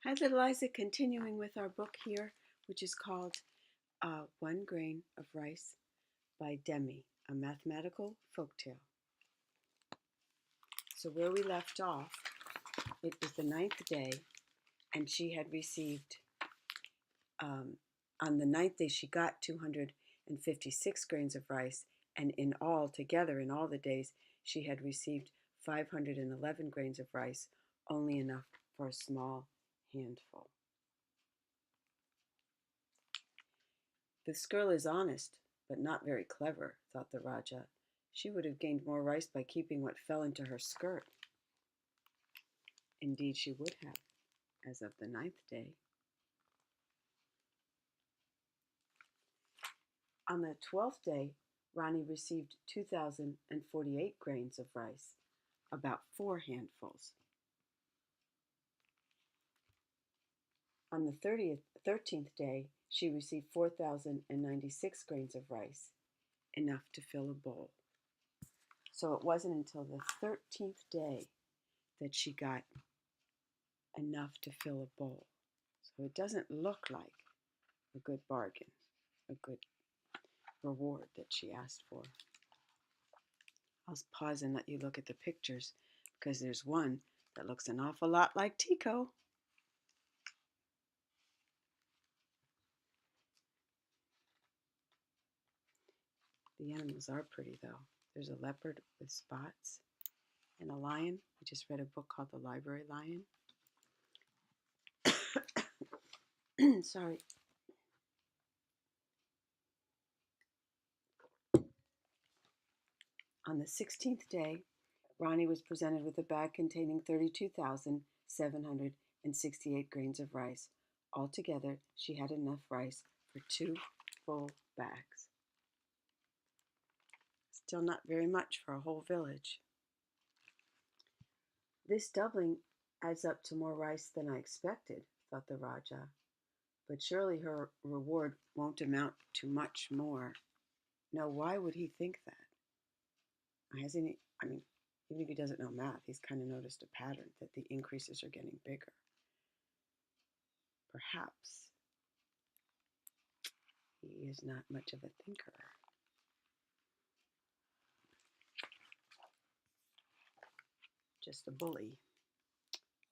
Hi, little Isaac, continuing with our book here, which is called One Grain of Rice by Demi, a mathematical folktale. So, where we left off, it was the ninth day, and she had received, on the ninth day, she got 256 grains of rice, and in all, together, in all the days, she had received 511 grains of rice, only enough for a small handful. This girl is honest, but not very clever, thought the Rajah. She would have gained more rice by keeping what fell into her skirt. Indeed, she would have, as of the ninth day. On the 12th day, Rani received 2,048 grains of rice, about 4 handfuls. On the 13th day, she received 4,096 grains of rice, enough to fill a bowl. So it wasn't until the 13th day that she got enough to fill a bowl. So it doesn't look like a good bargain, a good reward that she asked for. I'll pause and let you look at the pictures because there's one that looks an awful lot like Tico. The animals are pretty though. There's a leopard with spots and a lion. I just read a book called The Library Lion. Sorry. On the 16th day, Rani was presented with a bag containing 32,768 grains of rice. Altogether, she had enough rice for 2 full bags. Still not very much for a whole village. This doubling adds up to more rice than I expected, thought the Rajah. But surely her reward won't amount to much more. Now, why would he think that? Hasn't he? I mean, even if he doesn't know math, he's kind of noticed a pattern that the increases are getting bigger. Perhaps he is not much of a thinker. Just a bully,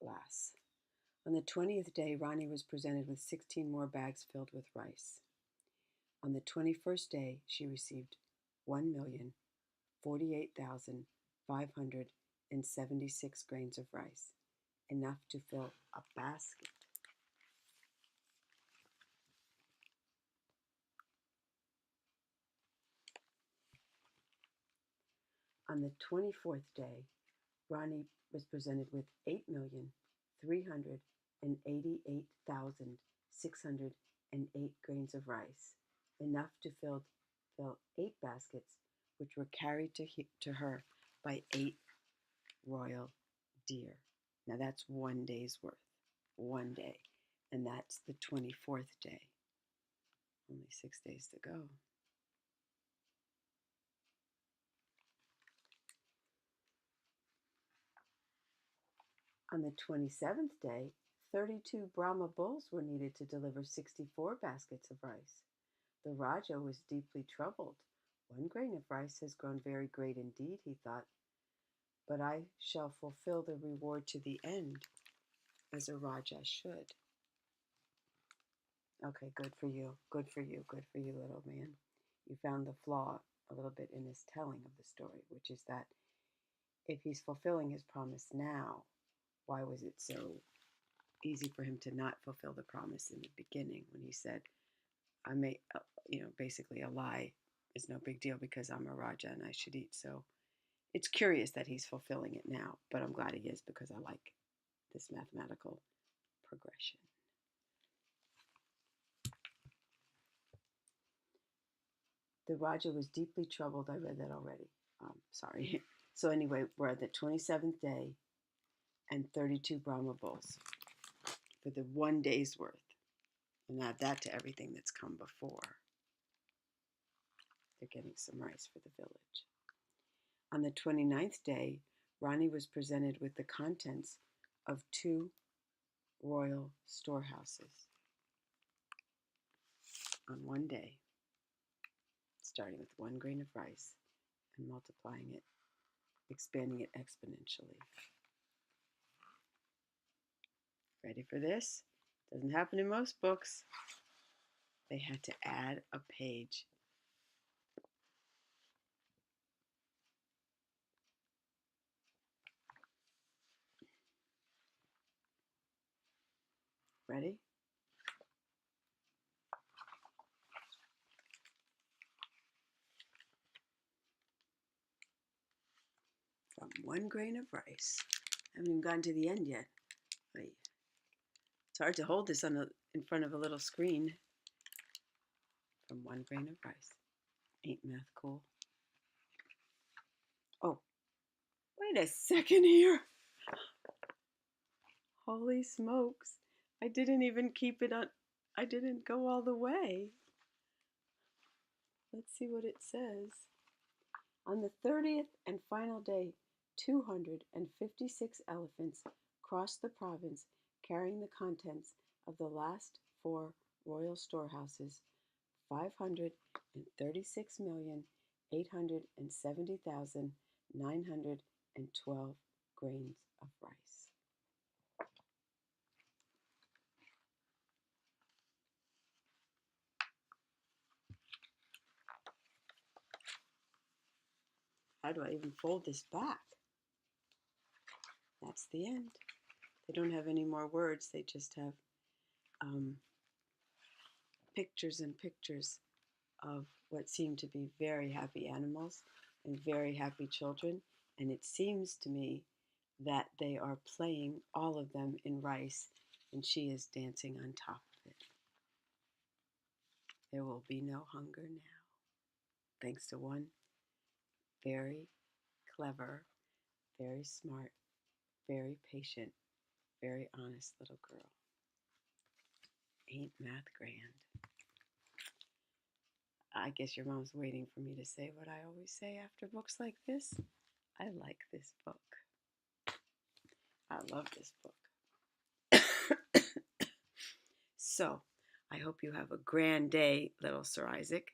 alas. On the 20th day, Rani was presented with 16 more bags filled with rice. On the 21st day, she received 1,048,576 grains of rice, enough to fill a basket. On the 24th day, Rani was presented with 8,388,608 grains of rice, enough to fill 8 baskets, which were carried to her by 8 royal deer. Now that's one day's worth, one day, and that's the 24th day. Only 6 days to go. On the 27th day, 32 Brahma bulls were needed to deliver 64 baskets of rice. The Rajah was deeply troubled. 1 grain of rice has grown very great indeed, he thought, but I shall fulfill the reward to the end, as a Rajah should. Okay, good for you, good for you, good for you, little man. You found the flaw a little bit in his telling of the story, which is that if he's fulfilling his promise now, why was it so easy for him to not fulfill the promise in the beginning when he said, I may, basically a lie is no big deal because I'm a Rajah and I should eat. So it's curious that he's fulfilling it now, but I'm glad he is because I like this mathematical progression. The Rajah was deeply troubled. I read that already. Sorry. So anyway, we're at the 27th day and 32 Brahma bulls for the 1 day's worth. And add that to everything that's come before. They're getting some rice for the village. On the 29th day, Rani was presented with the contents of 2 royal storehouses on one day, starting with 1 grain of rice and multiplying it, expanding it exponentially. Ready for this? Doesn't happen in most books. They had to add a page. Ready? From 1 grain of rice. I haven't even gotten to the end yet. It's hard to hold this in front of a little screen. From 1 grain of rice. Ain't math cool? Oh, wait a second here. Holy smokes. I didn't even keep it on. I didn't go all the way. Let's see what it says. On the 30th and final day, 256 elephants crossed the province carrying the contents of the last 4 royal storehouses, 536,870,912 grains of rice. How do I even fold this back? That's the end. They don't have any more words. They just have pictures and pictures of what seem to be very happy animals and very happy children. And it seems to me that they are playing, all of them, in rice, and she is dancing on top of it. There will be no hunger now, thanks to one very clever, very smart, very patient, very honest little girl. Ain't math grand? I guess your mom's waiting for me to say what I always say after books like this. I like this book. I love this book. So, I hope you have a grand day, little Sir Isaac,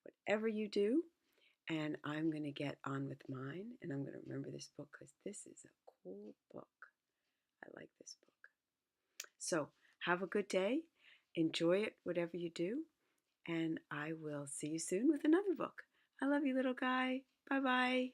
whatever you do. And I'm going to get on with mine, and I'm going to remember this book because this is a cool book. I like this book. So, have a good day. Enjoy it, whatever you do. And I will see you soon with another book. I love you, little guy. Bye-bye.